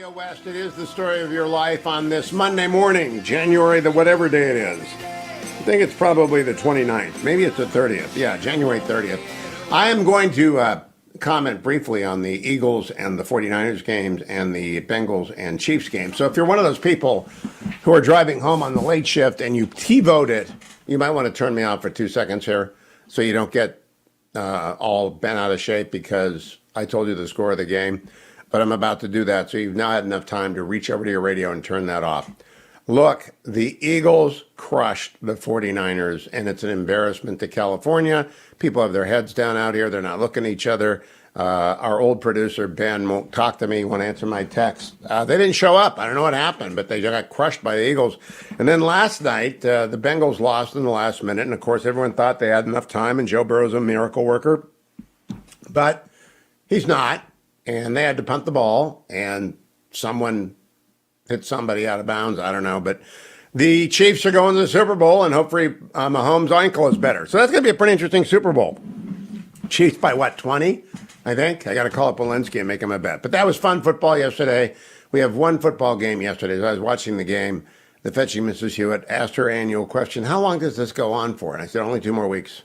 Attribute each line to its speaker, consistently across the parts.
Speaker 1: Radio West. It is the story of your life on this Monday morning, January the whatever day it is. I think it's probably the 29th. Maybe it's the 30th. Yeah, January 30th. I am going to comment briefly on the Eagles and the 49ers games and the Bengals and Chiefs games. So if you're one of those people who are driving home on the late shift and you T-voted, you might want to turn me off for 2 seconds here so you don't get all bent out of shape because I told you the score of the game. But I'm about to do that, so you've now had enough time to reach over to your radio and turn that off. Look, the Eagles crushed the 49ers, and it's an embarrassment to California. People have their heads down out here. They're not looking at each other. Our old producer, Ben, won't talk to me, won't answer my text. They didn't show up. I don't know what happened, but they got crushed by the Eagles. And then last night, the Bengals lost in the last minute, and of course, everyone thought they had enough time, and Joe Burrow's a miracle worker. But he's not. And they had to punt the ball, and someone hit somebody out of bounds. I don't know. But the Chiefs are going to the Super Bowl, and hopefully Mahomes' ankle is better. So that's going to be a pretty interesting Super Bowl. Chiefs by, 20, I think? I got to call up Walensky and make him a bet. But that was fun football yesterday. We have one football game yesterday. As I was watching the game, the fetching Mrs. Hewitt asked her annual question, how long does this go on for? And I said, only 2 more weeks,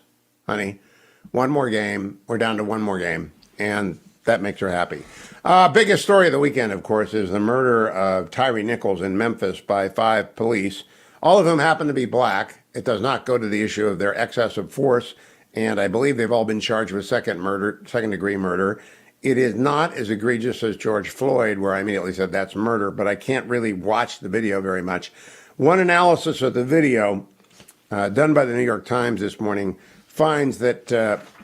Speaker 1: honey. One more game. We're down to one more game. And that makes her happy. Biggest story of the weekend, of course, is the murder of Tyree Nichols in Memphis by 5 police, all of whom happen to be black. It does not go to the issue of their excessive force, and I believe they've all been charged with second-degree murder. It is not as egregious as George Floyd, where I immediately said that's murder, but I can't really watch the video very much. One analysis of the video done by the New York Times this morning finds that,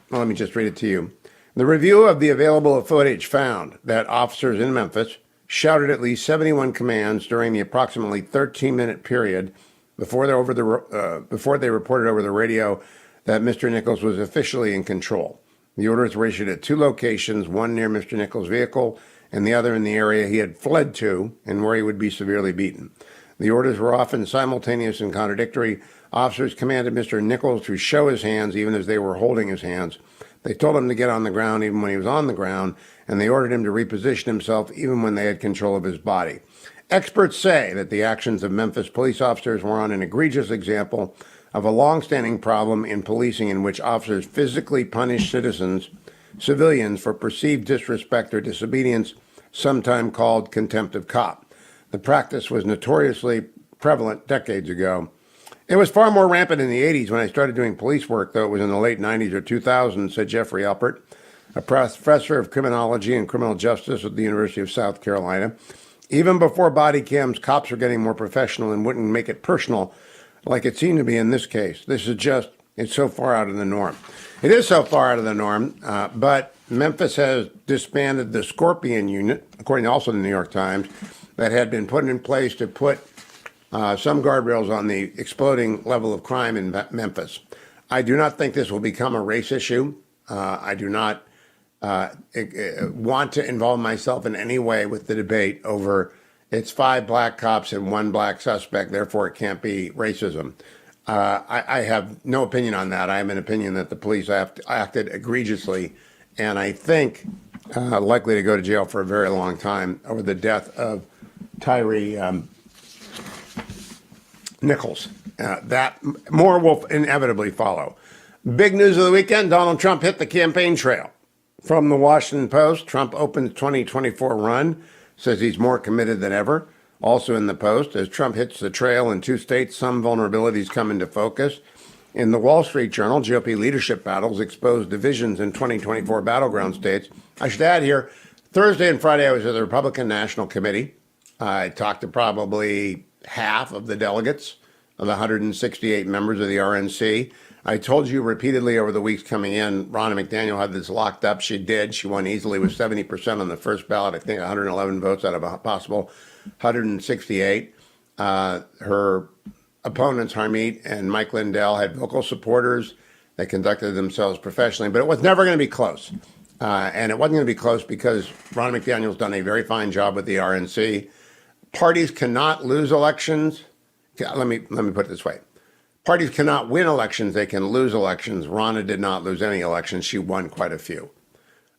Speaker 1: let me just read it to you. The review of the available footage found that officers in Memphis shouted at least 71 commands during the approximately 13-minute period before they reported over the radio that Mr. Nichols was officially in control. The orders were issued at 2 locations, one near Mr. Nichols' vehicle and the other in the area he had fled to and where he would be severely beaten. The orders were often simultaneous and contradictory. Officers commanded Mr. Nichols to show his hands even as they were holding his hands. They told him to get on the ground even when he was on the ground, and they ordered him to reposition himself even when they had control of his body. Experts say that the actions of Memphis police officers were on an egregious example of a long-standing problem in policing in which officers physically punish civilians for perceived disrespect or disobedience, sometimes called contempt of cop. The practice was notoriously prevalent decades ago. It was far more rampant in the 80s when I started doing police work, though it was in the late 90s or 2000s, said Jeffrey Alpert, a professor of criminology and criminal justice at the University of South Carolina. Even before body cams, cops were getting more professional and wouldn't make it personal like it seemed to be in this case. It's so far out of the norm. It is so far out of the norm, but Memphis has disbanded the Scorpion Unit, according to also the New York Times, that had been put in place to put some guardrails on the exploding level of crime in Memphis. I do not think this will become a race issue. I do not want to involve myself in any way with the debate over it's 5 black cops and 1 black suspect, therefore it can't be racism. I have no opinion on that. I have an opinion that the police acted egregiously, and I think likely to go to jail for a very long time over the death of Tyree Nichols. That more will inevitably follow. Big news of the weekend, Donald Trump hit the campaign trail. From the Washington Post, Trump opens 2024 run, says he's more committed than ever. Also in the Post, as Trump hits the trail in 2 states, some vulnerabilities come into focus. In the Wall Street Journal, GOP leadership battles expose divisions in 2024 battleground states. I should add here, Thursday and Friday I was at the Republican National Committee. I talked to probably half of the delegates of the 168 members of the RNC. I told you repeatedly over the weeks coming in, Ronna McDaniel had this locked up. She did. She won easily with 70% on the first ballot. I think 111 votes out of a possible 168. Her opponents, Harmeet and Mike Lindell, had vocal supporters. They conducted themselves professionally, but it was never going to be close. And it wasn't going to be close because Ronna McDaniel's done a very fine job with the RNC. Parties cannot lose elections. Let me put it this way. Parties cannot win elections. They can lose elections. Ronna did not lose any elections. She won quite a few.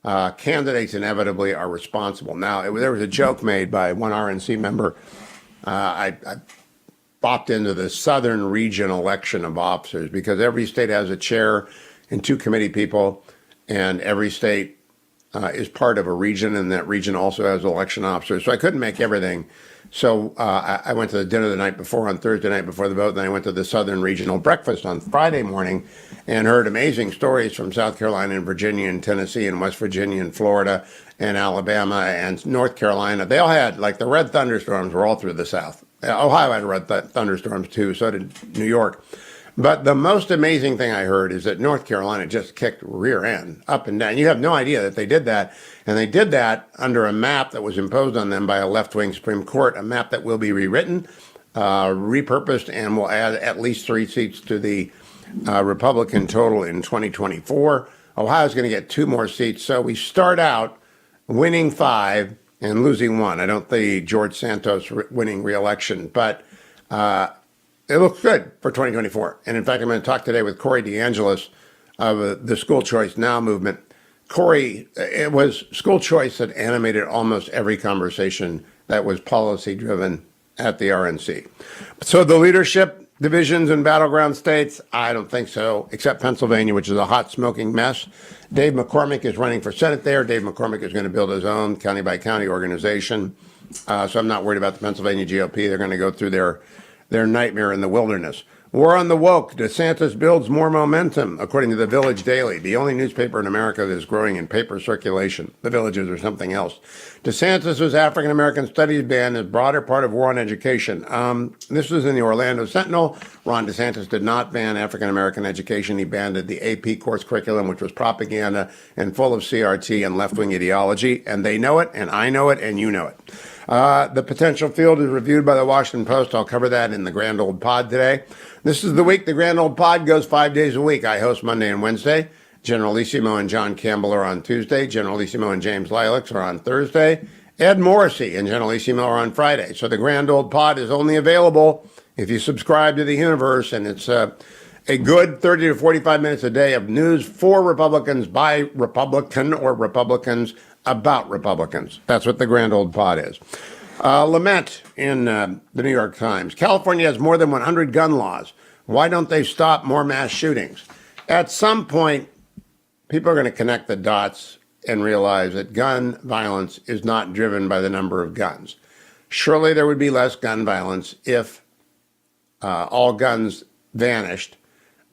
Speaker 1: candidates inevitably are responsible. Now, there was a joke made by one RNC member. I bopped into the Southern region election of officers because every state has a chair and 2 committee people, and every state is part of a region, and that region also has election officers. So I couldn't make everything. So I went to the dinner the night before on Thursday night before the vote. Then I went to the Southern Regional Breakfast on Friday morning and heard amazing stories from South Carolina and Virginia and Tennessee and West Virginia and Florida and Alabama and North Carolina. They all had, like, the red thunderstorms were all through the South. Ohio had red thunderstorms too, so did New York. But the most amazing thing I heard is that North Carolina just kicked rear end up and down. You have no idea that they did that. And they did that under a map that was imposed on them by a left-wing Supreme Court, a map that will be rewritten, repurposed, and will add at least 3 seats to the Republican total in 2024. Ohio's going to get 2 more seats. So we start out winning 5 and losing 1. I don't think George Santos winning re-election, but it looks good for 2024. And in fact, I'm going to talk today with Corey DeAngelis of the School Choice Now movement. Corey, it was school choice that animated almost every conversation that was policy driven at the RNC. So the leadership divisions in battleground states, I don't think so, except Pennsylvania, which is a hot smoking mess. Dave McCormick is running for Senate there. Dave McCormick is going to build his own county by county organization. So I'm not worried about the Pennsylvania GOP. They're going to go through their nightmare in the wilderness. War on the woke. DeSantis builds more momentum, according to the Village Daily, the only newspaper in America that is growing in paper circulation. The Villages are something else. DeSantis' African American Studies ban is broader part of war on education. This was in the Orlando Sentinel. Ron DeSantis did not ban African American education. He banned the AP course curriculum, which was propaganda and full of CRT and left-wing ideology. And they know it, and I know it, and you know it. The potential field is reviewed by the Washington Post. I'll cover that in the Grand Old Pod today. This is the week the Grand Old Pod goes 5 days a week. I host Monday and Wednesday. Generalissimo and John Campbell are on Tuesday. Generalissimo and James Lilacs are on Thursday. Ed Morrissey and Generalissimo are on Friday. So the Grand Old Pod is only available if you subscribe to the universe, and it's a good 30 to 45 minutes a day of news for Republicans by Republican or Republicans about Republicans. That's what the Grand Old Pod is. Lament in the New York Times. California has more than 100 gun laws. Why don't they stop more mass shootings? At some point, people are going to connect the dots and realize that gun violence is not driven by the number of guns. Surely there would be less gun violence if all guns vanished,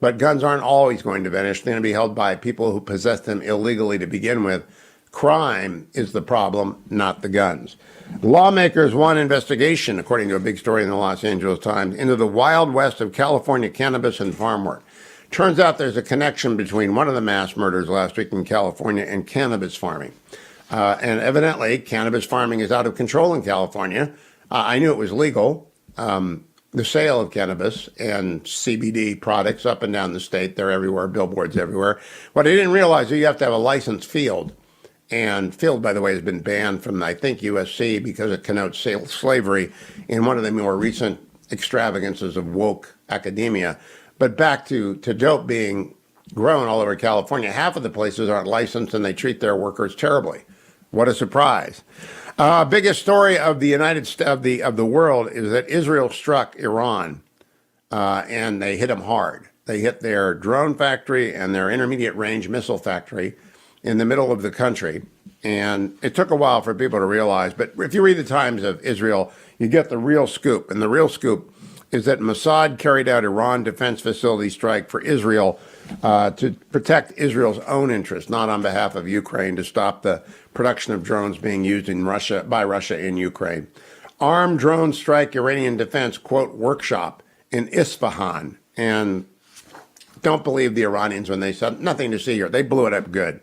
Speaker 1: but guns aren't always going to vanish. They're going to be held by people who possess them illegally to begin with. Crime is the problem, not the guns. Lawmakers want investigation, according to a big story in the Los Angeles Times, into the Wild West of California cannabis and farm work. Turns out there's a connection between one of the mass murders last week in California and cannabis farming. And evidently, cannabis farming is out of control in California. I knew it was legal. The sale of cannabis and CBD products up and down the state, they're everywhere, billboards everywhere. What I didn't realize is you have to have a licensed field. And field, by the way, has been banned from, I think, USC because it connotes slavery in one of the more recent extravagances of woke academia. But back to dope being grown all over California, half of the places aren't licensed and they treat their workers terribly. What a surprise. Biggest story of the of the world is that Israel struck Iran and they hit them hard. They hit their drone factory and their intermediate range missile factory in the middle of the country. And it took a while for people to realize, but if you read the Times of Israel, you get the real scoop. And the real scoop is that Mossad carried out Iran defense facility strike for Israel to protect Israel's own interests, not on behalf of Ukraine, to stop the production of drones being used in Russia by Russia in Ukraine. Armed drone strike Iranian defense, quote, workshop in Isfahan. And don't believe the Iranians when they said nothing to see here. They blew it up good.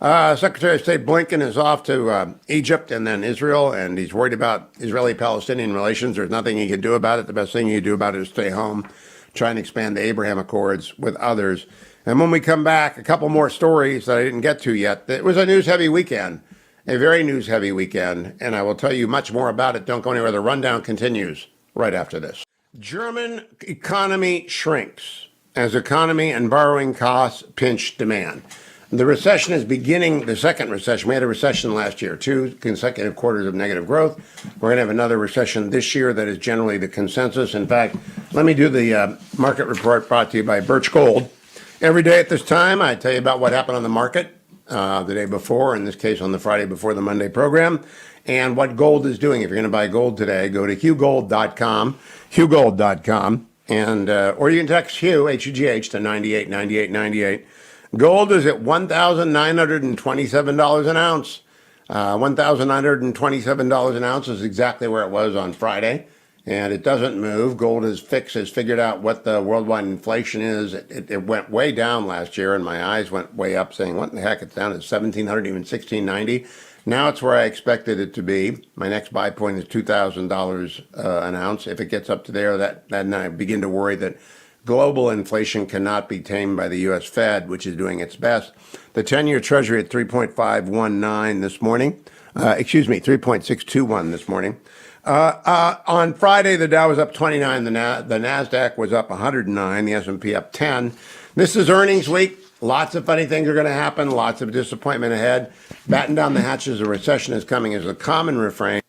Speaker 1: Secretary of State Blinken is off to Egypt and then Israel, and he's worried about Israeli-Palestinian relations. There's nothing he can do about it. The best thing he can do about it is stay home, try and expand the Abraham Accords with others. And when we come back, a couple more stories that I didn't get to yet. It was a news-heavy weekend, a very news-heavy weekend, and I will tell you much more about it. Don't go anywhere. The rundown continues right after this. German economy shrinks as economy and borrowing costs pinch demand. The recession is beginning, the second recession. We had a recession last year, 2 consecutive quarters of negative growth. We're going to have another recession this year. That is generally the consensus. In fact, let me do the market report brought to you by Birch Gold. Every day at this time, I tell you about what happened on the market the day before, in this case on the Friday before the Monday program, and what gold is doing. If you're going to buy gold today, go to hughgold.com, hughgold.com, and or you can text Hugh, H-U-G-H, to 989898. Gold is at $1,927 an ounce. $1,927 an ounce is exactly where it was on Friday, and it doesn't move. Gold is fixed, has figured out what the worldwide inflation is. It went way down last year, and my eyes went way up saying, what in the heck, it's down to 1,700, even 1,690. Now it's where I expected it to be. My next buy point is $2,000 an ounce. If it gets up to there, then I begin to worry that global inflation cannot be tamed by the U.S. Fed, which is doing its best. The 10-year Treasury at 3.519 this morning. 3.621 this morning. On Friday, the Dow was up 29. The NASDAQ was up 109. The S&P up 10. This is earnings week. Lots of funny things are going to happen. Lots of disappointment ahead. Batten down the hatches. A recession is coming is a common refrain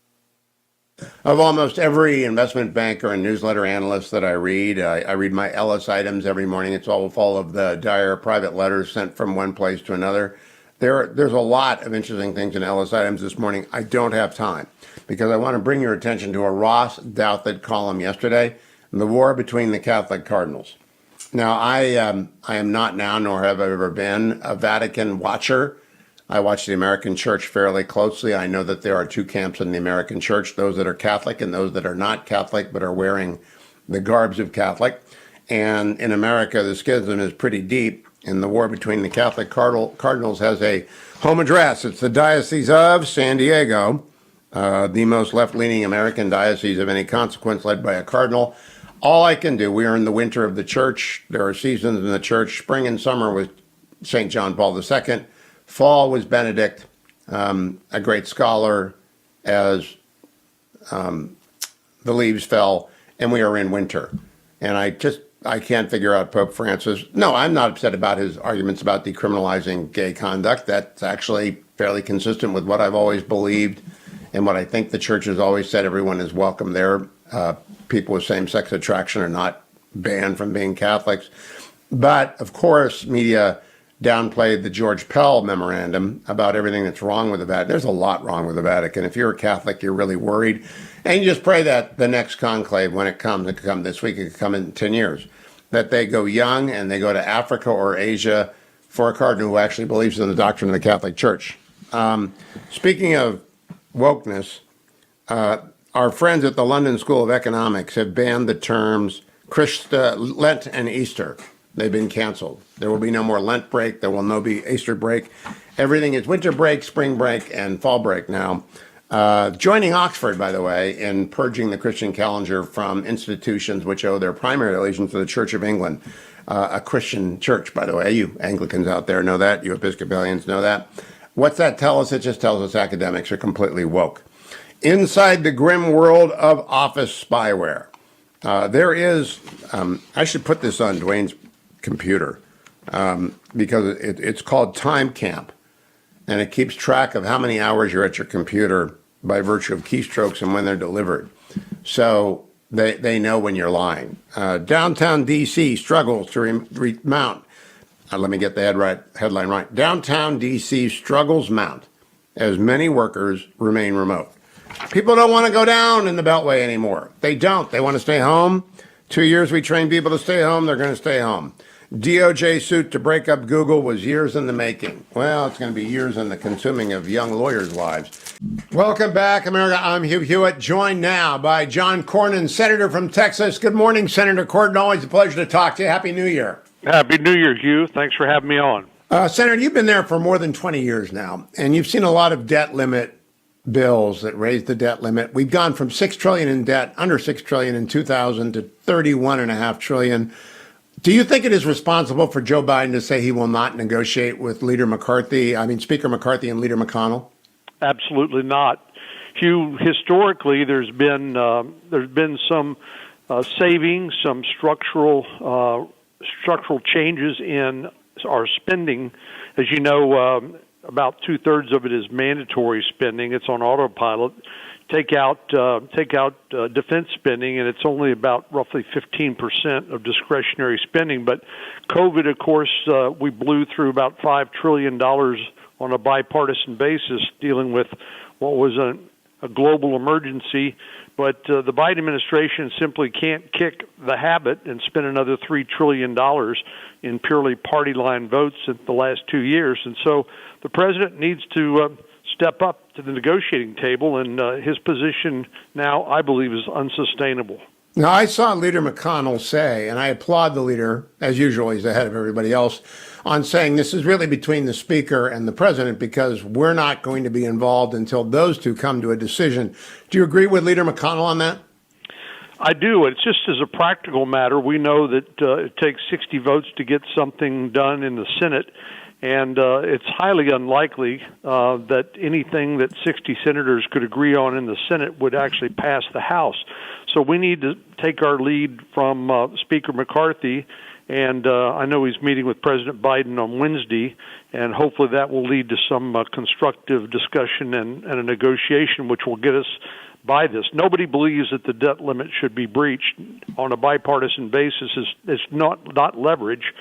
Speaker 1: of almost every investment banker and newsletter analyst that I read. I read my Ellis items every morning. It's all full of the dire private letters sent from one place to another. There's a lot of interesting things in Ellis items this morning. I don't have time because I want to bring your attention to a Ross Douthat column yesterday, the war between the Catholic cardinals. Now, I am not now, nor have I ever been, a Vatican watcher. I watch the American church fairly closely. I know that there are 2 camps in the American church, those that are Catholic and those that are not Catholic but are wearing the garbs of Catholic. And in America, the schism is pretty deep, and the war between the Catholic cardinals has a home address. It's the Diocese of San Diego, the most left-leaning American diocese of any consequence, led by a cardinal. All I can do, we are in the winter of the church. There are seasons in the church. Spring and summer was St. John Paul II. Fall was Benedict, a great scholar, as the leaves fell, and we are in winter. And I can't figure out Pope Francis. No, I'm not upset about his arguments about decriminalizing gay conduct. That's actually fairly consistent with what I've always believed and what I think the church has always said. Everyone is welcome there. People with same-sex attraction are not banned from being Catholics. But, of course, media downplayed the George Pell memorandum about everything that's wrong with the Vatican. There's a lot wrong with the Vatican. If you're a Catholic, you're really worried. And you just pray that the next conclave, when it comes, it could come this week, it could come in 10 years, that they go young and they go to Africa or Asia for a cardinal who actually believes in the doctrine of the Catholic Church. Speaking of wokeness, our friends at the London School of Economics have banned the terms Lent and Easter. They've been canceled. There will be no more Lent break. There will no be Easter break. Everything is winter break, spring break, and fall break now. Joining Oxford, by the way, in purging the Christian calendar from institutions which owe their primary allegiance to the Church of England, a Christian church, by the way. You Anglicans out there know that. You Episcopalians know that. What's that tell us? It just tells us academics are completely woke. Inside the grim world of office spyware, there is, I should put this on Dwayne's computer because it's called Time Camp, and it keeps track of how many hours you're at your computer by virtue of keystrokes and when they're delivered. So they know when you're lying. Downtown D.C. struggles to remount. Let me get the headline right. Downtown D.C. struggles mount as many workers remain remote. People don't want to go down in the Beltway anymore. They don't. They want to stay home. 2 years we train people to stay home. They're going to stay home. DOJ suit to break up Google was years in the making. Well, it's going to be years in the consuming of young lawyers' lives. Welcome back, America. I'm Hugh Hewitt, joined now by John Cornyn, Senator from Texas. Good morning, Senator Cornyn. Always a pleasure to talk to you. Happy New Year.
Speaker 2: Happy New Year, Hugh. Thanks for having me on.
Speaker 1: Senator, you've been there for more than 20 years now, and you've seen a lot of debt limit bills that raise the debt limit. We've gone from $6 trillion in debt, under $6 trillion in 2000 to $31.5 trillion. Do you think it is responsible for Joe Biden to say he will not negotiate with Speaker McCarthy and Leader McConnell?
Speaker 2: Absolutely not. Hugh, historically, there's been some savings, some structural changes in our spending As you know, about 2/3 of it is mandatory spending. It's on autopilot. Take out defense spending, and it's only about roughly 15% of discretionary spending. But COVID, of course, we blew through about $5 trillion on a bipartisan basis, dealing with what was a global emergency. But the Biden administration simply can't kick the habit and spend another $3 trillion in purely party line votes in the last 2 years. And so the president needs to step up to the negotiating table, and his position now, I believe, is unsustainable.
Speaker 1: Now, I saw Leader McConnell say, and I applaud the leader, as usual, he's ahead of everybody else, on saying this is really between the speaker and the president because we're not going to be involved until those two come to a decision. Do you agree with Leader McConnell on that?
Speaker 2: I do. It's just as a practical matter. We know that it takes 60 votes to get something done in the Senate, and it's highly unlikely that anything that 60 senators could agree on in the Senate would actually pass the House. So we need to take our lead from Speaker McCarthy, and I know he's meeting with President Biden on Wednesday, and hopefully that will lead to some constructive discussion and a negotiation which will get us by this. Nobody believes that the debt limit should be breached on a bipartisan basis. It's not leverage.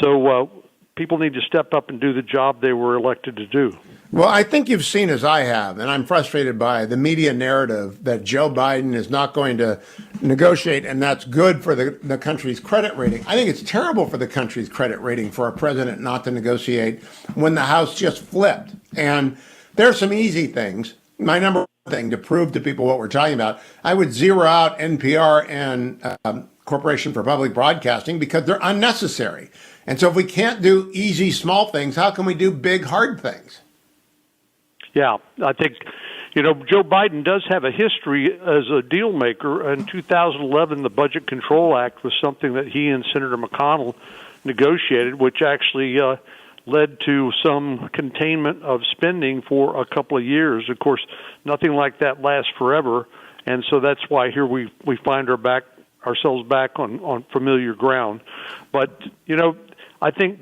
Speaker 2: So people need to step up and do the job they were elected to do.
Speaker 1: Well, I think you've seen, as I have, and I'm frustrated by the media narrative that Joe Biden is not going to negotiate, and that's good for the country's credit rating. I think it's terrible for the country's credit rating for a president not to negotiate when the House just flipped. And there are some easy things. My number one thing to prove to people what we're talking about, I would zero out NPR and Corporation for Public Broadcasting because they're unnecessary. And so if we can't do easy, small things, how can we do big, hard things?
Speaker 2: Yeah, I think, Joe Biden does have a history as a deal maker. In 2011, the Budget Control Act was something that he and Senator McConnell negotiated, which actually led to some containment of spending for a couple of years. Of course, nothing like that lasts forever, and so that's why here we find ourselves back on familiar ground. But, I think,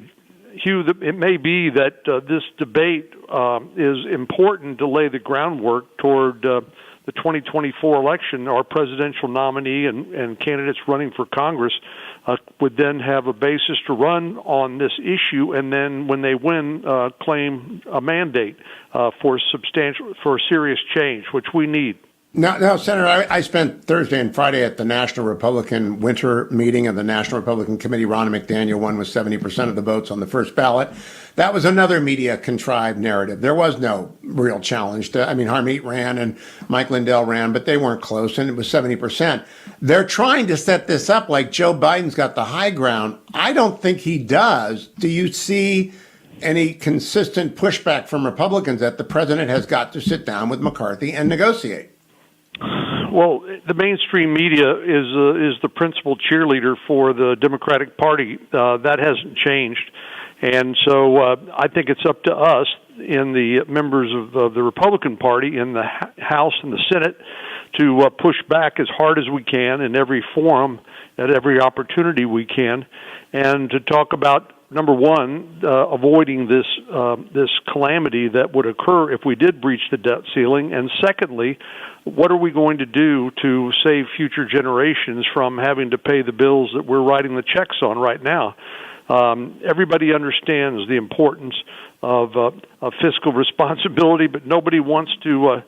Speaker 2: Hugh, it may be that this debate is important to lay the groundwork toward the 2024 election. Our presidential nominee and candidates running for Congress would then have a basis to run on this issue, and then when they win, claim a mandate for serious change, which we need.
Speaker 1: Now, Senator, I spent Thursday and Friday at the National Republican winter meeting of the National Republican Committee. Ronna McDaniel won with 70% of the votes on the first ballot. That was another media-contrived narrative. There was no real challenge. Harmeet ran and Mike Lindell ran, but they weren't close, and it was 70%. They're trying to set this up like Joe Biden's got the high ground. I don't think he does. Do you see any consistent pushback from Republicans that the president has got to sit down with McCarthy and negotiate?
Speaker 2: Well, the mainstream media is the principal cheerleader for the Democratic Party. That hasn't changed. And so I think it's up to us in the members of the Republican Party in the House and the Senate to push back as hard as we can in every forum, at every opportunity we can, and to talk about, number one, avoiding this calamity that would occur if we did breach the debt ceiling, and secondly, what are we going to do to save future generations from having to pay the bills that we're writing the checks on right now? Everybody understands the importance of fiscal responsibility, but nobody wants to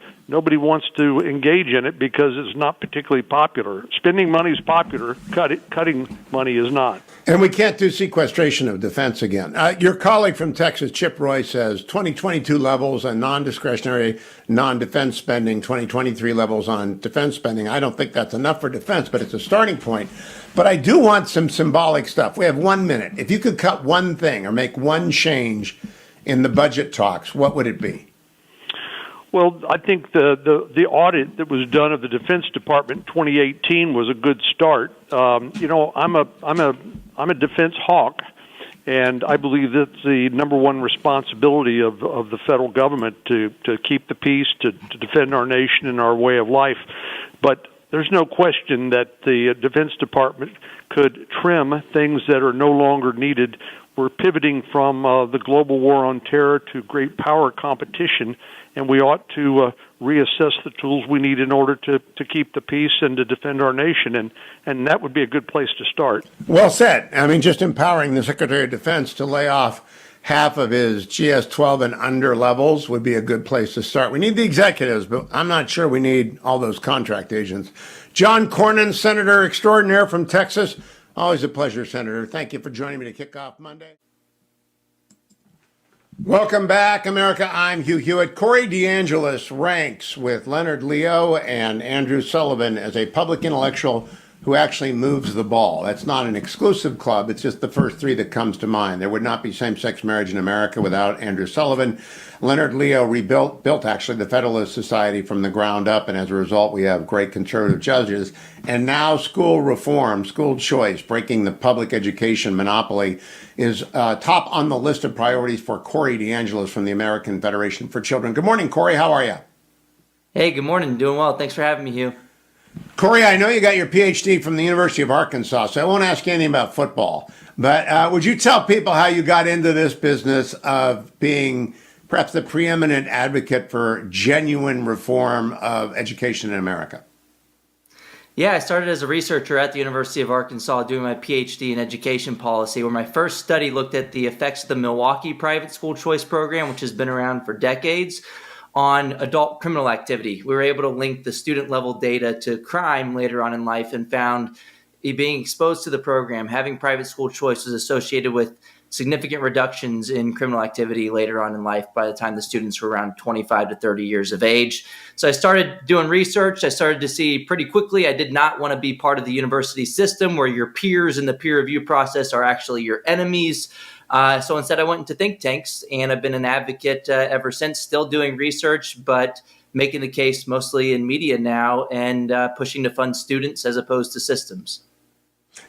Speaker 2: engage in it because it's not particularly popular. Spending money is popular; cutting money is not.
Speaker 1: And we can't do sequestration of defense again. Your colleague from Texas, Chip Roy, says 2022 levels on non-discretionary, non-defense spending, 2023 levels on defense spending. I don't think that's enough for defense, but it's a starting point. But I do want some symbolic stuff. We have 1 minute. If you could cut one thing or make one change in the budget talks, what would it be?
Speaker 2: Well, I think the audit that was done of the Defense Department in 2018 was a good start. I'm a defense hawk, and I believe that's the number one responsibility of the federal government to keep the peace, to defend our nation and our way of life. But there's no question that the Defense Department could trim things that are no longer needed we're pivoting from the global war on terror to great power competition, and we ought to reassess the tools we need in order to keep the peace and to defend our nation, and that would be a good place to start.
Speaker 1: Well said. I mean, just empowering the Secretary of Defense to lay off half of his GS-12 and under levels would be a good place to start. We need the executives, but I'm not sure we need all those contract agents. John Cornyn, Senator Extraordinaire from Texas. Always a pleasure, Senator. Thank you for joining me to kick off Monday. Welcome back, America. I'm Hugh Hewitt. Corey DeAngelis ranks with Leonard Leo and Andrew Sullivan as a public intellectual who actually moves the ball. That's not an exclusive club. It's just the first three that comes to mind. There would not be same-sex marriage in America without Andrew Sullivan. Leonard Leo built actually the Federalist Society from the ground up, and as a result, we have great conservative judges. And now school reform, school choice, breaking the public education monopoly is top on the list of priorities for Corey DeAngelis from the American Federation for Children. Good morning, Corey. How are you?
Speaker 3: Hey, good morning. Doing well. Thanks for having me, Hugh.
Speaker 1: Corey, I know you got your PhD from the University of Arkansas, so I won't ask you anything about football. But would you tell people how you got into this business of being perhaps the preeminent advocate for genuine reform of education in America?
Speaker 3: Yeah, I started as a researcher at the University of Arkansas doing my PhD in education policy, where my first study looked at the effects of the Milwaukee private school choice program, which has been around for decades, on adult criminal activity. We were able to link the student level data to crime later on in life and found being exposed to the program, having private school choice was associated with significant reductions in criminal activity later on in life by the time the students were around 25 to 30 years of age. So I started doing research. I started to see pretty quickly I did not want to be part of the university system where your peers in the peer review process are actually your enemies. So instead I went into think tanks, and I've been an advocate ever since, still doing research, but making the case mostly in media now and pushing to fund students as opposed to systems.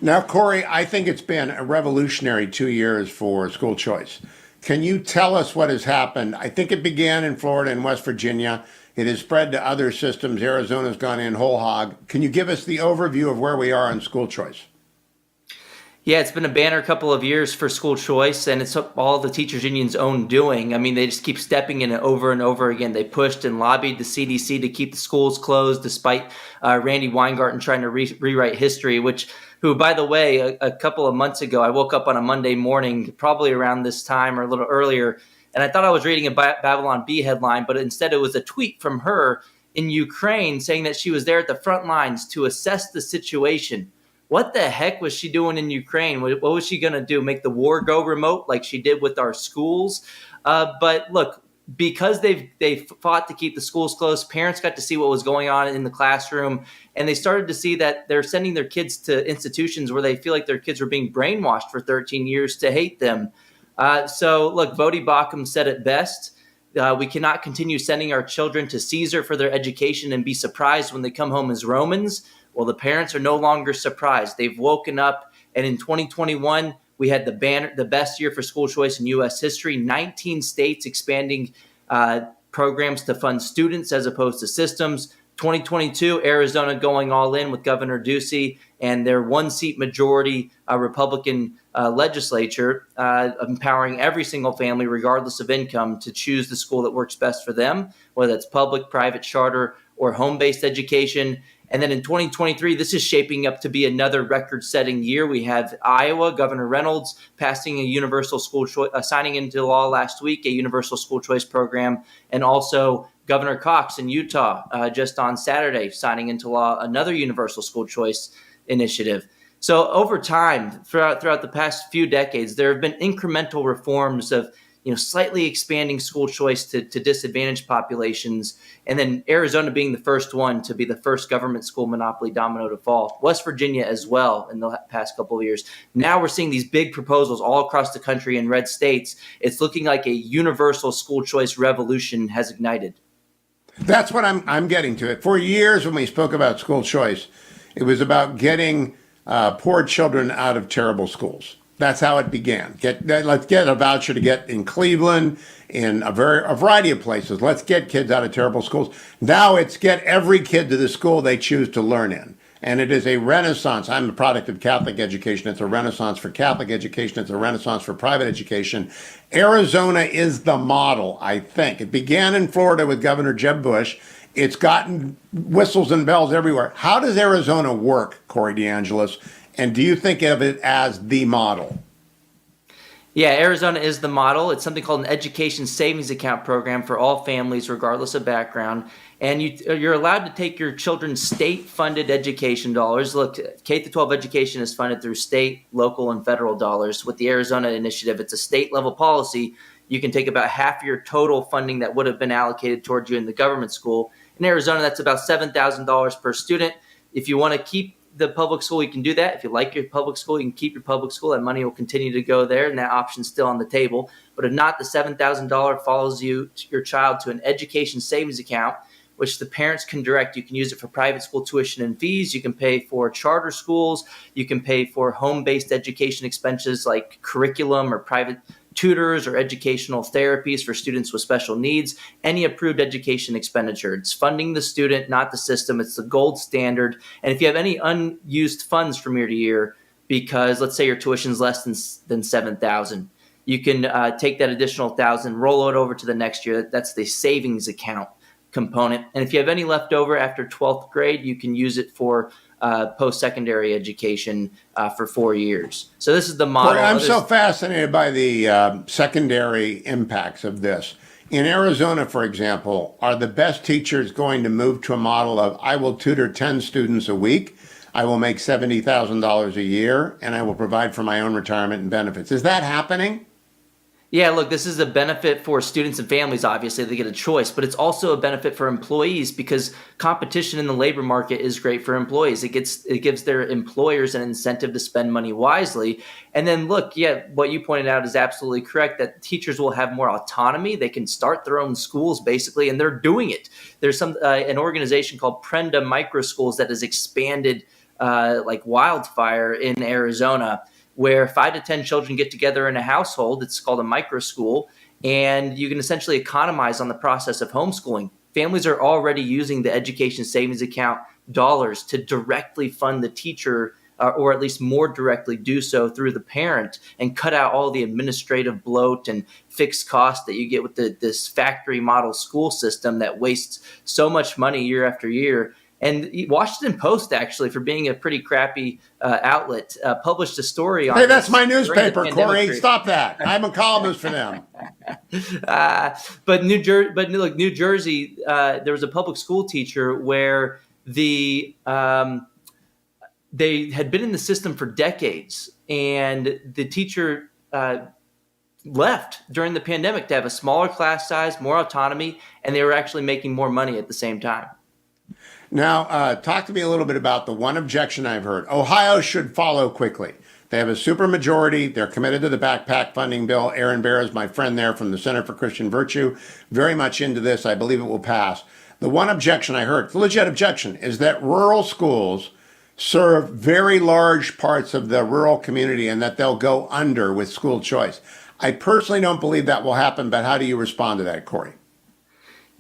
Speaker 1: Now, Corey, I think it's been a revolutionary 2 years for school choice. Can you tell us what has happened? I think it began in Florida and West Virginia. It has spread to other systems. Arizona's gone in whole hog. Can you give us the overview of where we are on school choice?
Speaker 3: Yeah, it's been a banner couple of years for school choice, and it's all the teachers union's own doing. I mean, they just keep stepping in it over and over again. They pushed and lobbied the CDC to keep the schools closed, despite Randy Weingarten trying to rewrite history, who, by the way, a couple of months ago, I woke up on a Monday morning, probably around this time or a little earlier, and I thought I was reading a Babylon Bee headline, but instead it was a tweet from her in Ukraine saying that she was there at the front lines to assess the situation. What the heck was she doing in Ukraine? What was she going to do? Make the war go remote like she did with our schools? But look, because they fought to keep the schools closed, parents got to see what was going on in the classroom, and they started to see that they're sending their kids to institutions where they feel like their kids were being brainwashed for 13 years to hate them. So look, Vodi Bakum said it best. We cannot continue sending our children to Caesar for their education and be surprised when they come home as Romans. Well, the parents are no longer surprised. They've woken up, and in 2021, we had the best year for school choice in U.S. history. 19 states expanding programs to fund students as opposed to systems. 2022, Arizona going all in with Governor Ducey and their one-seat majority Republican legislature, empowering every single family, regardless of income, to choose the school that works best for them, whether it's public, private, charter, or home-based education. And then in 2023, this is shaping up to be another record-setting year. We have Iowa, Governor Reynolds passing a universal school choice, signing into law last week, a universal school choice program, and also Governor Cox in Utah just on Saturday signing into law another universal school choice initiative. So over time, throughout the past few decades, there have been incremental reforms of slightly expanding school choice to disadvantaged populations, and then Arizona being the first one to be the first government school monopoly domino to fall. West Virginia as well in the past couple of years. Now we're seeing these big proposals all across the country in red states. It's looking like a universal school choice revolution has ignited.
Speaker 1: That's what I'm getting to. It for years when we spoke about school choice, it was about getting poor children out of terrible schools. That's how it began. Let's get a voucher to get in Cleveland, in a variety of places. Let's get kids out of terrible schools. Now it's get every kid to the school they choose to learn in. And it is a renaissance. I'm a product of Catholic education. It's a renaissance for Catholic education. It's a renaissance for private education. Arizona is the model, I think. It began in Florida with Governor Jeb Bush. It's gotten whistles and bells everywhere. How does Arizona work, Corey DeAngelis? And do you think of it as the model?
Speaker 3: Yeah, Arizona is the model. It's something called an education savings account program for all families, regardless of background. And you're allowed to take your children's state-funded education dollars. Look, K-12 education is funded through state, local, and federal dollars. With the Arizona initiative, it's a state-level policy. You can take about half your total funding that would have been allocated towards you in the government school. In Arizona, that's about $7,000 per student. If you want to keep the public school, you can do that. If you like your public school, you can keep your public school. That money will continue to go there, and that option's still on the table. But if not, the $7,000 follows your child to an education savings account, which the parents can direct. You can use it for private school tuition and fees. You can pay for charter schools. You can pay for home-based education expenses like curriculum or private tutors or educational therapies for students with special needs, any approved education expenditure. It's funding the student, not the system. It's the gold standard. And if you have any unused funds from year to year, because let's say your tuition is less than $7,000, you can take that additional $1,000, roll it over to the next year. That's the savings account component. And if you have any left over after 12th grade, you can use it for post-secondary education for 4 years. So this is the model.
Speaker 1: Corey, I'm so fascinated by the secondary impacts of this. In Arizona, for example, are the best teachers going to move to a model of I will tutor 10 students a week, I will make $70,000 a year, and I will provide for my own retirement and benefits? Is that happening?
Speaker 3: Yeah, look, this is a benefit for students and families. Obviously, they get a choice, but it's also a benefit for employees because competition in the labor market is great for employees. It gives their employers an incentive to spend money wisely. And then look, yeah, what you pointed out is absolutely correct, that teachers will have more autonomy. They can start their own schools basically, and they're doing it. There's an organization called Prenda Micro Schools that has expanded like wildfire in Arizona, where 5 to 10 children get together in a household. It's called a micro school, and you can essentially economize on the process of homeschooling. Families are already using the education savings account dollars to directly fund the teacher, or at least more directly do so through the parent, and cut out all the administrative bloat and fixed costs that you get with this factory model school system that wastes so much money year after year. And Washington Post, actually, for being a pretty crappy outlet, published a story on.
Speaker 1: Hey, that's my newspaper, Corey. Stop that. I'm a columnist for them.
Speaker 3: But New Jersey, there was a public school teacher where they had been in the system for decades, and the teacher left during the pandemic to have a smaller class size, more autonomy, and they were actually making more money at the same time.
Speaker 1: Now, talk to me a little bit about the one objection I've heard. Ohio should follow quickly. They have a supermajority. They're committed to the backpack funding bill. Aaron Bear is my friend there from the Center for Christian Virtue. Very much into this. I believe it will pass. The one objection I heard, the legit objection, is that rural schools serve very large parts of the rural community and that they'll go under with school choice. I personally don't believe that will happen, but how do you respond to that, Corey?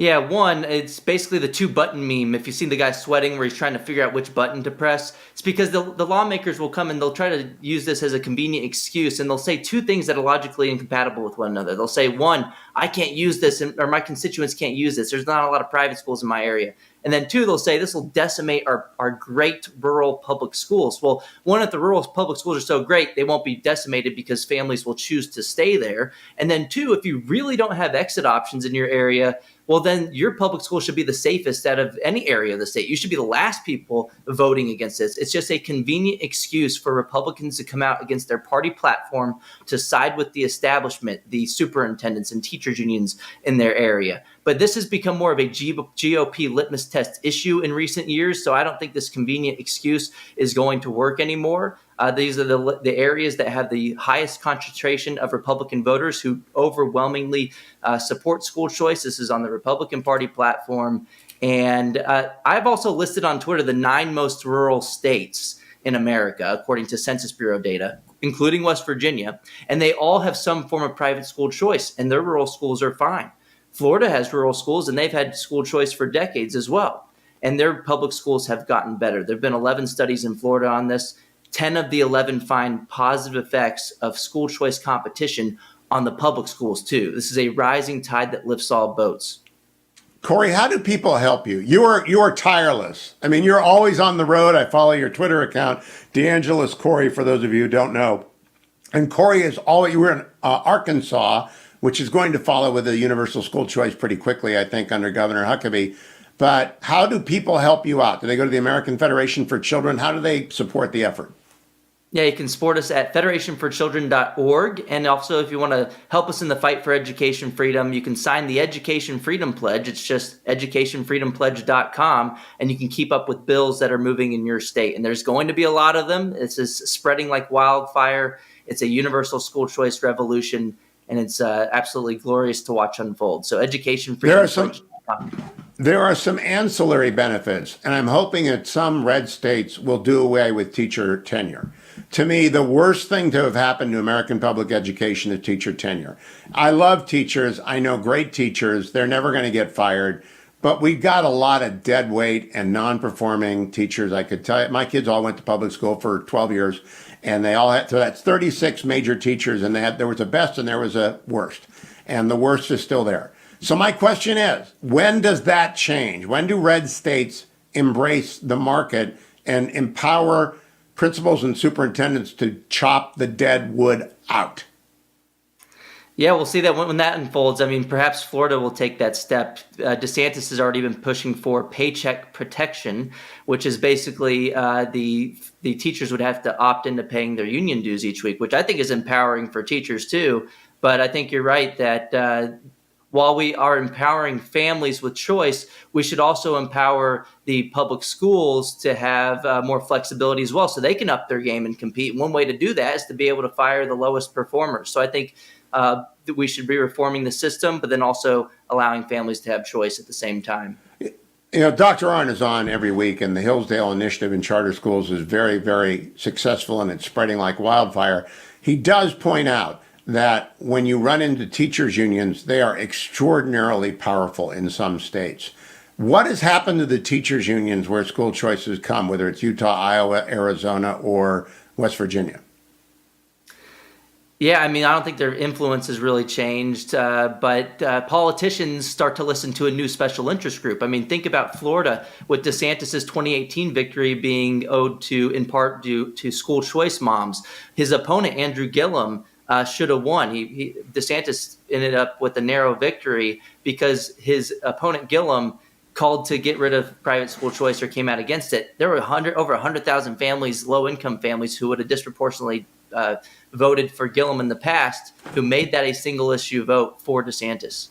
Speaker 3: Yeah, one, it's basically the 2-button meme. If you see the guy sweating where he's trying to figure out which button to press, it's because the lawmakers will come and they'll try to use this as a convenient excuse, and they'll say two things that are logically incompatible with one another. They'll say, one, I can't use this, or my constituents can't use this. There's not a lot of private schools in my area. And then two, they'll say this will decimate our great rural public schools. Well, one, if the rural public schools are so great, they won't be decimated because families will choose to stay there. And then two, if you really don't have exit options in your area, well, then your public school should be the safest out of any area of the state. You should be the last people voting against this. It's just a convenient excuse for Republicans to come out against their party platform to side with the establishment, the superintendents and teachers unions in their area. But this has become more of a GOP litmus test issue in recent years, so I don't think this convenient excuse is going to work anymore. These are the areas that have the highest concentration of Republican voters who overwhelmingly support school choice. This is on the Republican Party platform. And I've also listed on Twitter the 9 most rural states in America, according to Census Bureau data, including West Virginia. And they all have some form of private school choice, and their rural schools are fine. Florida has rural schools, and they've had school choice for decades as well. and their public schools have gotten better. There have been 11 studies in Florida on this. 10 of the 11 find positive effects of school choice competition on the public schools too. This is a rising tide that lifts all boats.
Speaker 1: Corey, how do people help you? You are tireless. I mean, you're always on the road. I follow your Twitter account, DeAngelis Corey, for those of you who don't know. And Corey is always, you were in Arkansas, which is going to follow with a universal school choice pretty quickly, I think, under Governor Huckabee. But how do people help you out? Do they go to the American Federation for Children? How do they support the effort?
Speaker 3: Yeah, you can support us at federationforchildren.org. And also, if you want to help us in the fight for education freedom, you can sign the Education Freedom Pledge. It's just educationfreedompledge.com, and you can keep up with bills that are moving in your state. And there's going to be a lot of them. This is spreading like wildfire. It's a universal school choice revolution, and it's absolutely glorious to watch unfold. So educationfreedompledge.com.
Speaker 1: There are some ancillary benefits, and I'm hoping that some red states will do away with teacher tenure. To me, the worst thing to have happened to American public education is teacher tenure. I love teachers. I know great teachers. They're never going to get fired. But we've got a lot of dead weight and non-performing teachers. I could tell you, my kids all went to public school for 12 years, and they all had, so that's 36 major teachers, and there was a best and there was a worst. And the worst is still there. So my question is, when does that change? When do red states embrace the market and empower principals and superintendents to chop the dead wood out?
Speaker 3: Yeah, we'll see that when that unfolds. I mean, perhaps Florida will take that step. DeSantis has already been pushing for paycheck protection, which is basically the teachers would have to opt into paying their union dues each week, which I think is empowering for teachers too. But I think you're right that while we are empowering families with choice, we should also empower the public schools to have more flexibility as well, so they can up their game and compete. One way to do that is to be able to fire the lowest performers. So I think that we should be reforming the system, but then also allowing families to have choice at the same time.
Speaker 1: You know, Dr. Arnn is on every week, and the Hillsdale Initiative in charter schools is very, very successful, and it's spreading like wildfire. He does point out that when you run into teachers' unions, they are extraordinarily powerful in some states. What has happened to the teachers' unions where school choices come, whether it's Utah, Iowa, Arizona, or West Virginia?
Speaker 3: Yeah, I mean, I don't think their influence has really changed, but politicians start to listen to a new special interest group. I mean, think about Florida with DeSantis's 2018 victory being owed to, in part, due to school choice moms. His opponent, Andrew Gillum, should have won. DeSantis ended up with a narrow victory because his opponent Gillum called to get rid of private school choice or came out against it. There were over 100,000 families, low-income families, who would have disproportionately voted for Gillum in the past, who made that a single-issue vote for DeSantis.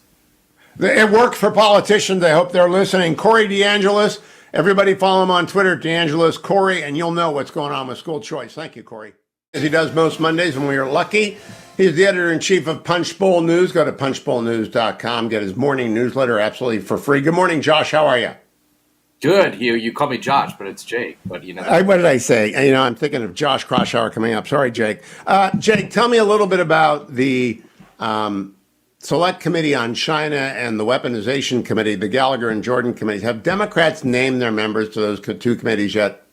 Speaker 1: It worked for politicians. I hope they're listening. Corey DeAngelis, everybody follow him on Twitter, DeAngelis Corey, and you'll know what's going on with school choice. Thank you, Corey. As he does most Mondays when we are lucky. He's the editor-in-chief of Punchbowl News. Go to punchbowlnews.com. Get his morning newsletter absolutely for free. Good morning, Josh. How are you?
Speaker 4: Good, Hugh. You call me Josh, but it's Jake. But you know,
Speaker 1: what did I say? You know, I'm thinking of Josh Kraushaar coming up. Sorry, Jake. Jake, tell me a little bit about the Select Committee on China and the Weaponization Committee, the Gallagher and Jordan committees. Have Democrats named their members to those two committees yet?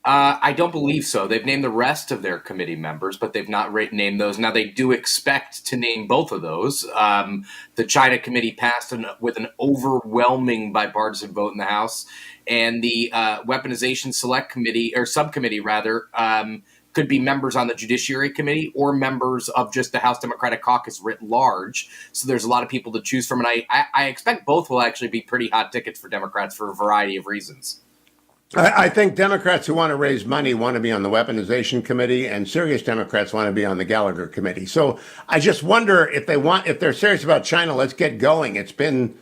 Speaker 4: I don't believe so. They've named the rest of their committee members, but they've not named those. Now, they do expect to name both of those. The China committee passed with an overwhelming bipartisan vote in the House, and the Weaponization Select Committee, or subcommittee rather, could be members on the Judiciary Committee or members of just the House Democratic Caucus writ large. So there's a lot of people to choose from, and I expect both will actually be pretty hot tickets for Democrats for a variety of reasons.
Speaker 1: I think Democrats who want to raise money want to be on the Weaponization Committee, and serious Democrats want to be on the Gallagher Committee. So I just wonder if they're serious about China, let's get going. It's been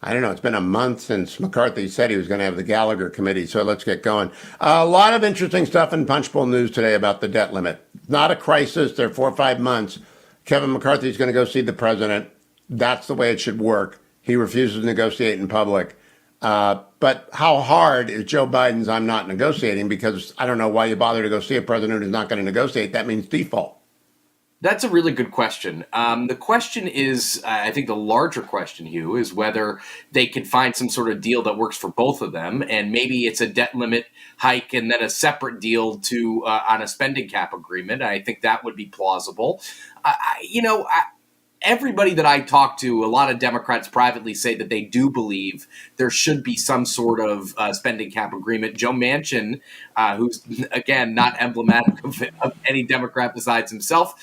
Speaker 1: a month since McCarthy said he was going to have the Gallagher Committee, so let's get going. A lot of interesting stuff in Punchbowl News today about the debt limit. Not a crisis. They're 4 or 5 months. Kevin McCarthy's going to go see the president. That's the way it should work. He refuses to negotiate in public. But how hard is Joe Biden's I'm not negotiating? Because I don't know why you bother to go see a president who's not going to negotiate. That means default.
Speaker 4: That's a really good question. The question is, I think the larger question, Hugh, is whether they can find some sort of deal that works for both of them, and maybe it's a debt limit hike and then a separate deal to on a spending cap agreement. I think that would be plausible. Everybody that I talk to, a lot of Democrats privately say that they do believe there should be some sort of spending cap agreement. Joe Manchin, who's, again, not emblematic of any Democrat besides himself,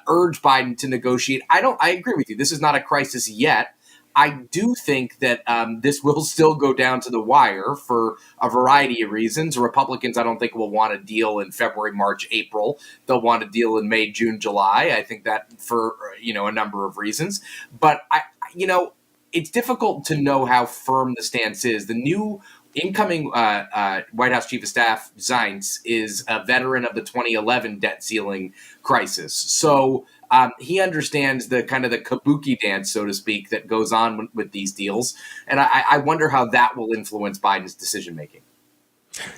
Speaker 4: urged Biden to negotiate. I agree with you. This is not a crisis yet. I do think that this will still go down to the wire for a variety of reasons. Republicans, I don't think, will want a deal in February, March, April. They'll want a deal in May, June, July. I think that for a number of reasons. But it's difficult to know how firm the stance is. The new incoming White House Chief of Staff, Zients, is a veteran of the 2011 debt ceiling crisis. So he understands the kind of the kabuki dance, so to speak, that goes on with these deals. And I wonder how that will influence Biden's decision making.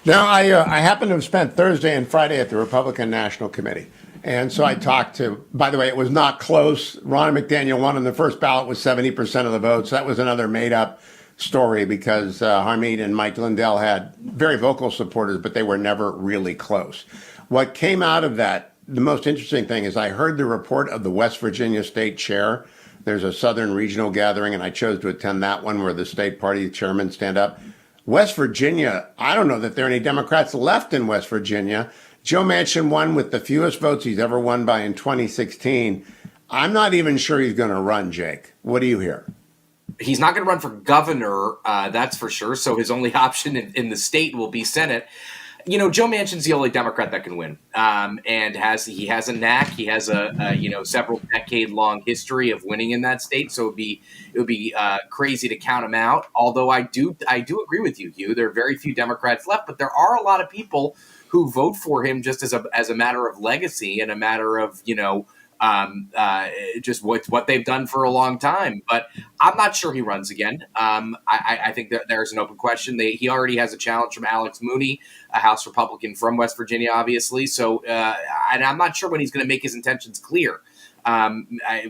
Speaker 1: Now, I happen to have spent Thursday and Friday at the Republican National Committee. And so I talked to, by the way, it was not close. Ron McDaniel won on the first ballot with 70% of the votes. That was another made up story because Harmeet and Mike Lindell had very vocal supporters, but they were never really close. What came out of that, the most interesting thing is I heard the report of the West Virginia state chair. There's a Southern regional gathering, and I chose to attend that one where the state party chairmen stand up. West Virginia, I don't know that there are any Democrats left in West Virginia. Joe Manchin won with the fewest votes he's ever won by in 2016. I'm not even sure he's going to run, Jake. What do you hear?
Speaker 4: He's not going to run for governor, that's for sure. So his only option in the state will be Senate. Joe Manchin's the only Democrat that can win, and he has a knack. He has a several decade long history of winning in that state. So it would be crazy to count him out. Although I do agree with you, Hugh. There are very few Democrats left, but there are a lot of people who vote for him just as a matter of legacy and a matter of just what they've done for a long time. But I'm not sure he runs again. I think that there's an open question. He already has a challenge from Alex Mooney, a House Republican from West Virginia, obviously. So, and I'm not sure when he's going to make his intentions clear. But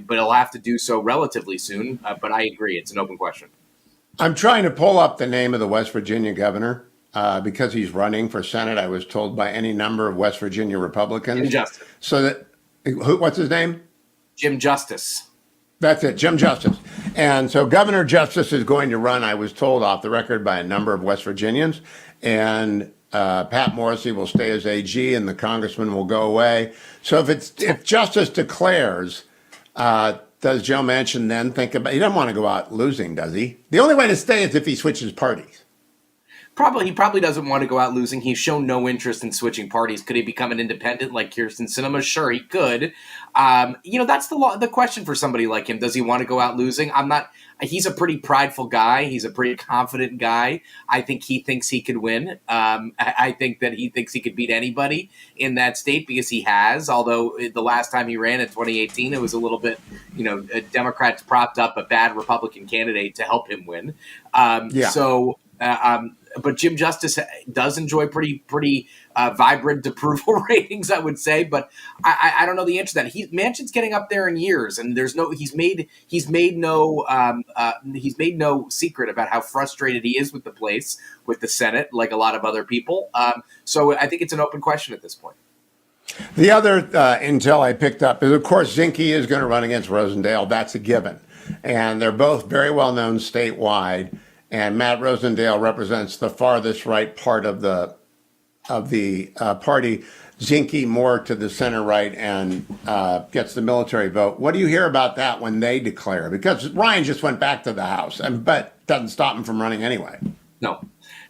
Speaker 4: he'll have to do so relatively soon. But I agree, it's an open question.
Speaker 1: I'm trying to pull up the name of the West Virginia governor because he's running for Senate. I was told by any number of West Virginia Republicans.
Speaker 4: Jim Justice.
Speaker 1: So that. What's his name?
Speaker 4: Jim Justice.
Speaker 1: That's it, Jim Justice. And so Governor Justice is going to run, I was told off the record by a number of West Virginians. And Pat Morrissey will stay as AG and the congressman will go away. So if Justice declares, does Joe Manchin then think about, he doesn't want to go out losing, does he? The only way to stay is if he switches parties.
Speaker 4: He probably doesn't want to go out losing. He's shown no interest in switching parties. Could he become an independent like Kyrsten Sinema? Sure, he could. That's the question for somebody like him. Does he want to go out losing? He's a pretty prideful guy. He's a pretty confident guy. I think he thinks he could win. I think that he thinks he could beat anybody in that state because he has. Although the last time he ran in 2018, it was a little bit, Democrats propped up a bad Republican candidate to help him win. But Jim Justice does enjoy pretty vibrant approval ratings, I would say. But I don't know the answer to that. Manchin's getting up there in years, and he's made no secret about how frustrated he is with the place, with the Senate, like a lot of other people. So I think it's an open question at this point.
Speaker 1: The other intel I picked up is, of course, Zinke is going to run against Rosendale. That's a given, and they're both very well known statewide. And Matt Rosendale represents the farthest right part of the party. Zinke more to the center right and gets the military vote. What do you hear about that when they declare? Because Ryan just went back to the House, but doesn't stop him from running anyway.
Speaker 4: No,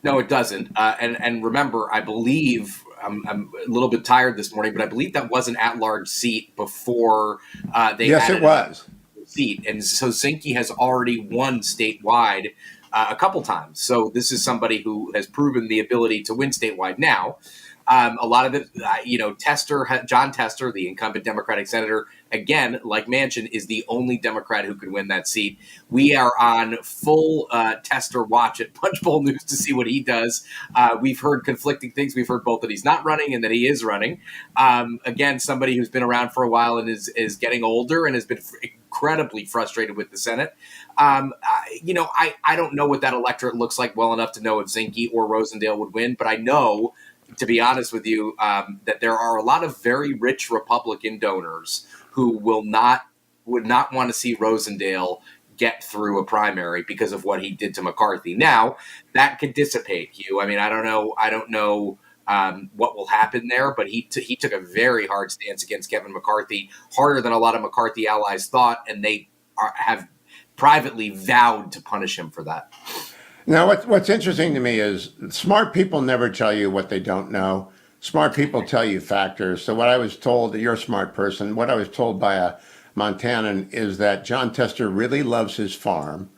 Speaker 4: it doesn't. And remember, I believe I'm a little bit tired this morning, but I believe that was an at-large seat before they.
Speaker 1: Yes, it was.
Speaker 4: Seat, and so Zinke has already won statewide a couple times. So this is somebody who has proven the ability to win statewide now. A lot of the, John Tester, the incumbent Democratic senator, again, like Manchin, is the only Democrat who could win that seat. We are on full Tester watch at Punchbowl News to see what he does. We've heard conflicting things. We've heard both that he's not running and that he is running. Again, somebody who's been around for a while and is getting older and has been incredibly frustrated with the Senate. I don't know what that electorate looks like well enough to know if Zinke or Rosendale would win, but I know, to be honest with you, that there are a lot of very rich Republican donors who would not want to see Rosendale get through a primary because of what he did to McCarthy. Now, that could dissipate, Hugh. I mean, I don't know what will happen there, but he took a very hard stance against Kevin McCarthy, harder than a lot of McCarthy allies thought, and they have privately vowed to punish him for that.
Speaker 1: Now, what's interesting to me is smart people never tell you what they don't know. Smart people tell you factors. So what I was told, you're a smart person, what I was told by a Montanan is that John Tester really loves his farm.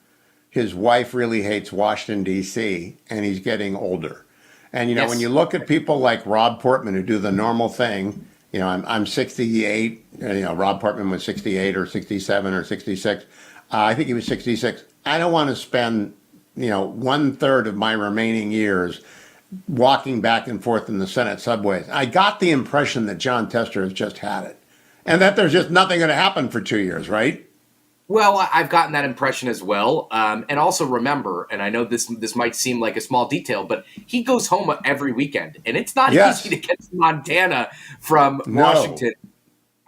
Speaker 1: His wife really hates Washington, D.C., and he's getting older. And,
Speaker 4: Yes.
Speaker 1: when you look at people like Rob Portman who do the normal thing, I'm 68, Rob Portman was 68 or 67 or 66. I think he was 66. I don't want to spend, 1/3 of my remaining years walking back and forth in the Senate subways. I got the impression that John Tester has just had it and that there's just nothing going to happen for 2 years, right?
Speaker 4: Well, I've gotten that impression as well. And also remember, and I know this might seem like a small detail, but he goes home every weekend. And it's not
Speaker 1: Yes.
Speaker 4: easy to get to Montana from Washington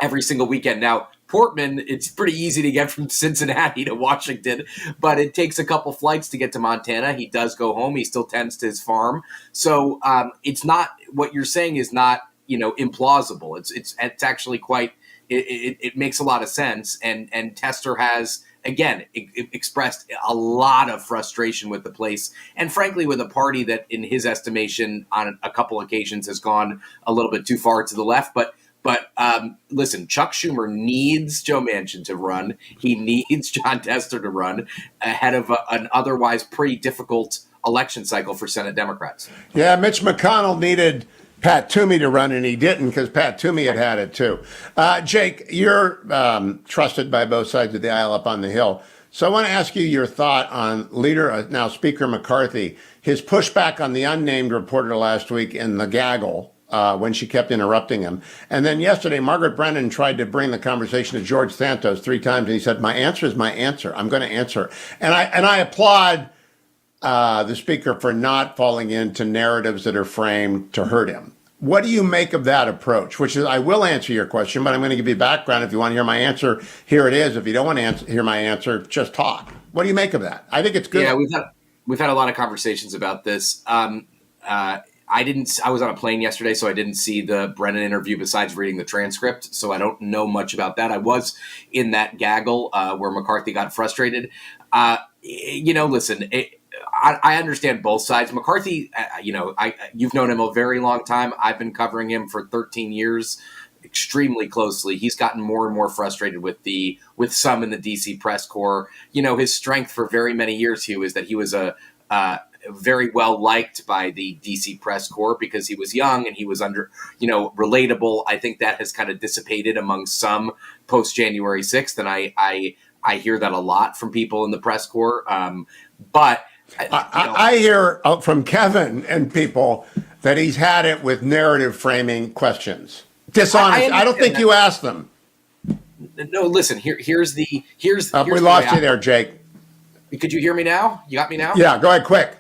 Speaker 4: every single weekend. Now, Portman, it's pretty easy to get from Cincinnati to Washington, but it takes a couple flights to get to Montana. He does go home. He still tends to his farm. So it's not, what you're saying is not, implausible. It's actually quite, it makes a lot of sense. And Tester has, again, expressed a lot of frustration with the place, and frankly with a party that, in his estimation, on a couple occasions has gone a little bit too far to the left. But listen, Chuck Schumer needs Joe Manchin to run. He needs John Tester to run ahead of an otherwise pretty difficult election cycle for Senate Democrats.
Speaker 1: Yeah, Mitch McConnell needed Pat Toomey to run, and he didn't because Pat Toomey had it too. Jake, you're trusted by both sides of the aisle up on the Hill. So I want to ask you your thought on now Speaker McCarthy, his pushback on the unnamed reporter last week in the gaggle when she kept interrupting him. And then yesterday, Margaret Brennan tried to bring the conversation to George Santos 3 times, and he said, my answer is my answer. I'm going to answer. And I applaud the speaker for not falling into narratives that are framed to hurt him. What do you make of that approach? Which is, I will answer your question, but I'm going to give you background. If you want to hear my answer, here it is. If you don't want to hear my answer, just talk. What do you make of that? I think it's good.
Speaker 4: Yeah, we've had a lot of conversations about this. I was on a plane yesterday, so I didn't see the Brennan interview besides reading the transcript. So I don't know much about that. I was in that gaggle where McCarthy got frustrated. Listen, I understand both sides. McCarthy, you've known him a very long time. I've been covering him for 13 years extremely closely. He's gotten more and more frustrated with some in the DC press corps. His strength for very many years, Hugh, is that he was very well liked by the DC press corps because he was young and he was relatable. I think that has kind of dissipated among some post January 6th. And I hear that a lot from people in the press corps. But
Speaker 1: I hear from Kevin and people that he's had it with narrative framing questions. Dishonest. I don't think you asked them.
Speaker 4: No, listen, here's
Speaker 1: we lost you there, Jake.
Speaker 4: Could you hear me now? You got me now?
Speaker 1: Yeah, go ahead, quick.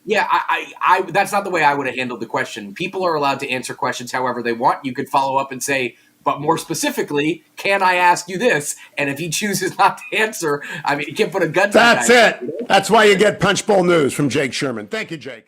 Speaker 4: Yeah, I that's not the way I would have handled the question. People are allowed to answer questions however they want. You could follow up and say, but more specifically, can I ask you this? And if he chooses not to answer, he can't put a gun to
Speaker 1: That's it. That's why you get Punchbowl News from Jake Sherman. Thank you, Jake.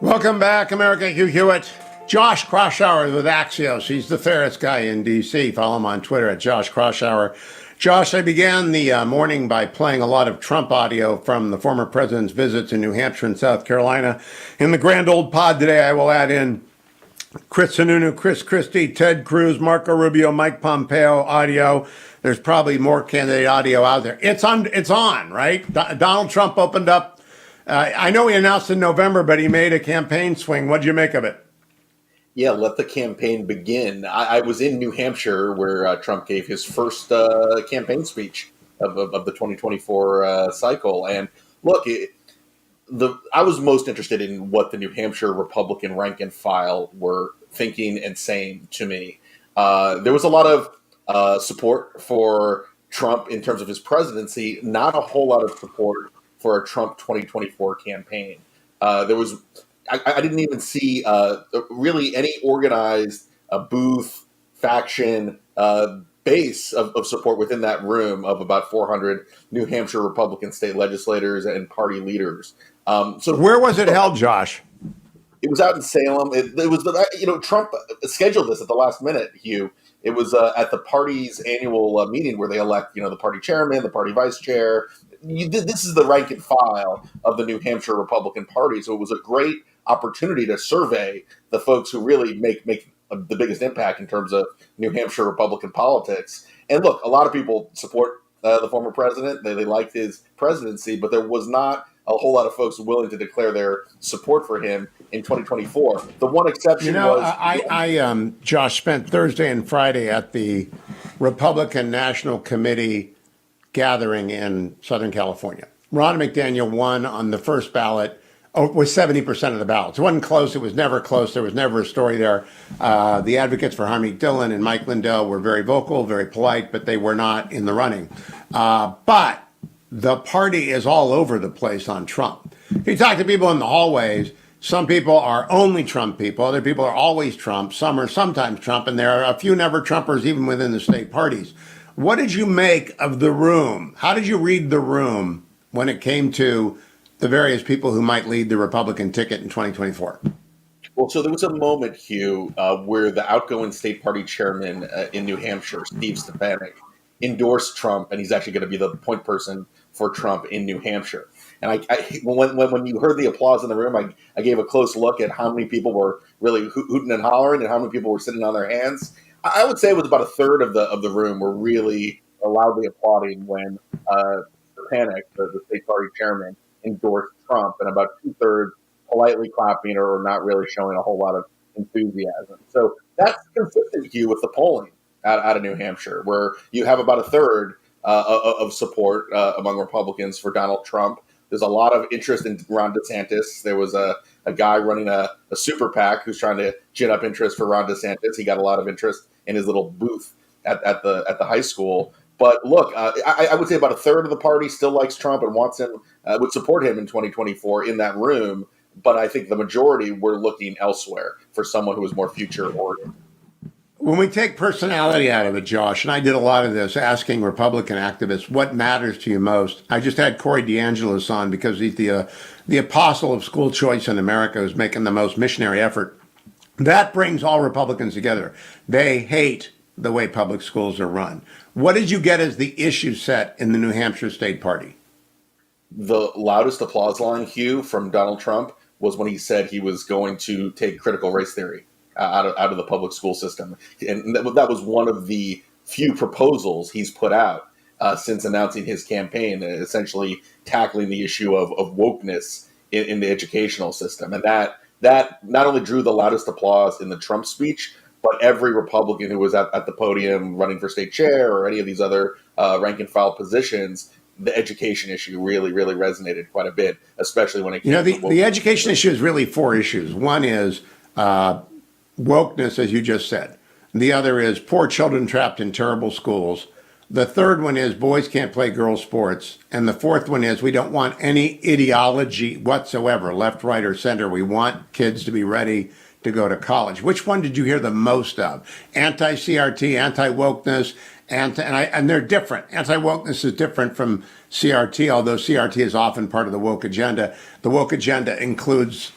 Speaker 1: Welcome back, America. Hugh Hewitt. Josh Kraushaar with Axios. He's the fairest guy in D.C. Follow him on Twitter at Josh Kraushaar. Josh, I began the morning by playing a lot of Trump audio from the former president's visits in New Hampshire and South Carolina. In the grand old pod today, I will add in Chris Sununu, Chris Christie, Ted Cruz, Marco Rubio, Mike Pompeo audio. There's probably more candidate audio out there. It's on, right? Donald Trump opened up I know he announced in November, but he made a campaign swing. What'd you make of it?
Speaker 5: Yeah, let the campaign begin. I was in New Hampshire where Trump gave his first campaign speech of the 2024 cycle. And look, I was most interested in what the New Hampshire Republican rank and file were thinking and saying to me. There was a lot of support for Trump in terms of his presidency, not a whole lot of support for a Trump 2024 campaign. There was, I didn't even see really any organized booth, faction, base of support within that room of about 400 New Hampshire Republican state legislators and party leaders.
Speaker 1: So where was it held, Josh?
Speaker 5: It was out in Salem. It was, Trump scheduled this at the last minute, Hugh. It was at the party's annual meeting where they elect, the party chairman, the party vice chair. This is the rank and file of the New Hampshire Republican Party. So it was a great opportunity to survey the folks who really make the biggest impact in terms of New Hampshire Republican politics. And look, a lot of people support the former president. They liked his presidency, but there was not a whole lot of folks willing to declare their support for him in 2024. The one exception was...
Speaker 1: I Josh, spent Thursday and Friday at the Republican National Committee gathering in Southern California. Ron McDaniel won on the first ballot with 70% of the ballots. It wasn't close. It was never close. There was never a story there. The advocates for Harmeet Dillon and Mike Lindell were very vocal, very polite, but they were not in the running. But the party is all over the place on Trump. If you talk to people in the hallways, some people are only Trump people. Other people are always Trump. Some are sometimes Trump. And there are a few never Trumpers even within the state parties. What did you make of the room? How did you read the room when it came to the various people who might lead the Republican ticket in 2024?
Speaker 5: Well, so there was a moment, Hugh, where the outgoing state party chairman in New Hampshire, Steve Stefanik, endorsed Trump, and he's actually going to be the point person for Trump in New Hampshire. And when you heard the applause in the room, I gave a close look at how many people were really hooting and hollering and how many people were sitting on their hands. I would say it was about a third of the room were really loudly applauding when Stefanik, the state party chairman, endorsed Trump, and about 2/3 politely clapping or not really showing a whole lot of enthusiasm. So that's consistent, Hugh, with the polling out of New Hampshire, where you have about a third of support among Republicans for Donald Trump. There's a lot of interest in Ron DeSantis. There was a guy running a super PAC who's trying to gin up interest for Ron DeSantis. He got a lot of interest in his little booth at the high school. But look, I would say about a third of the party still likes Trump and wants him, would support him in 2024 in that room. But I think the majority were looking elsewhere for someone who was more future oriented.
Speaker 1: When we take personality out of it, Josh, and I did a lot of this, asking Republican activists, what matters to you most? I just had Corey DeAngelis on because he's the apostle of school choice in America, who's making the most missionary effort. That brings all Republicans together. They hate the way public schools are run. What did you get as the issue set in the New Hampshire State Party?
Speaker 5: The loudest applause line, Hugh, from Donald Trump was when he said he was going to take critical race theory out of the public school system. And that was one of the few proposals he's put out since announcing his campaign, essentially tackling the issue of wokeness in the educational system. And that not only drew the loudest applause in the Trump speech, but every Republican who was at the podium running for state chair or any of these other rank and file positions, the education issue really, really resonated quite a bit, especially when it came to
Speaker 1: the education issue is really four issues. One is wokeness, as you just said. The other is poor children trapped in terrible schools. The third one is boys can't play girls' sports. And the fourth one is we don't want any ideology whatsoever, left, right, or center. We want kids to be ready to go to college. Which one did you hear the most of? Anti-CRT, anti-wokeness, and they're different. Anti-wokeness is different from CRT, although CRT is often part of the woke agenda. The woke agenda includes,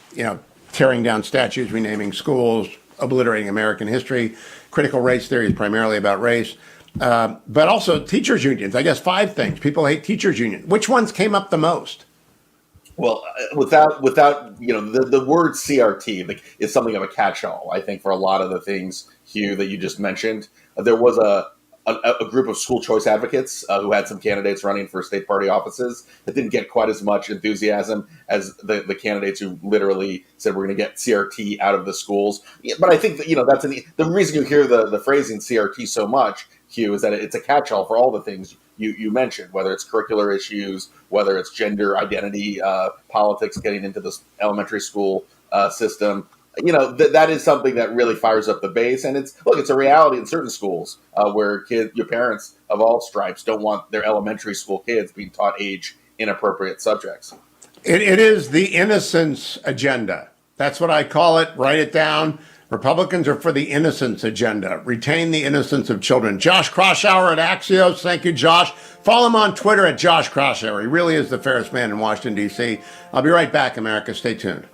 Speaker 1: tearing down statues, renaming schools, obliterating American history. Critical race theory is primarily about race. But also teachers' unions. I guess 5 things. People hate teachers' unions. Which ones came up the most?
Speaker 5: Well, without the word CRT is something of a catch-all, I think, for a lot of the things, Hugh, that you just mentioned. There was a group of school choice advocates who had some candidates running for state party offices that didn't get quite as much enthusiasm as the candidates who literally said we're going to get CRT out of the schools. But I think that, that's the reason you hear the phrasing CRT so much, Hugh, is that it's a catch-all for all the things you mentioned, whether it's curricular issues, whether it's gender identity politics getting into the elementary school system. That is something that really fires up the base, and it's a reality in certain schools where your parents of all stripes don't want their elementary school kids being taught age inappropriate subjects.
Speaker 1: It is the innocence agenda. That's what I call it. Write it down. Republicans are for the innocence agenda. Retain the innocence of children. Josh Kraushaar at Axios. Thank you, Josh. Follow him on Twitter at Josh Kraushaar. He really is the fairest man in Washington, D.C. I'll be right back, America. Stay tuned.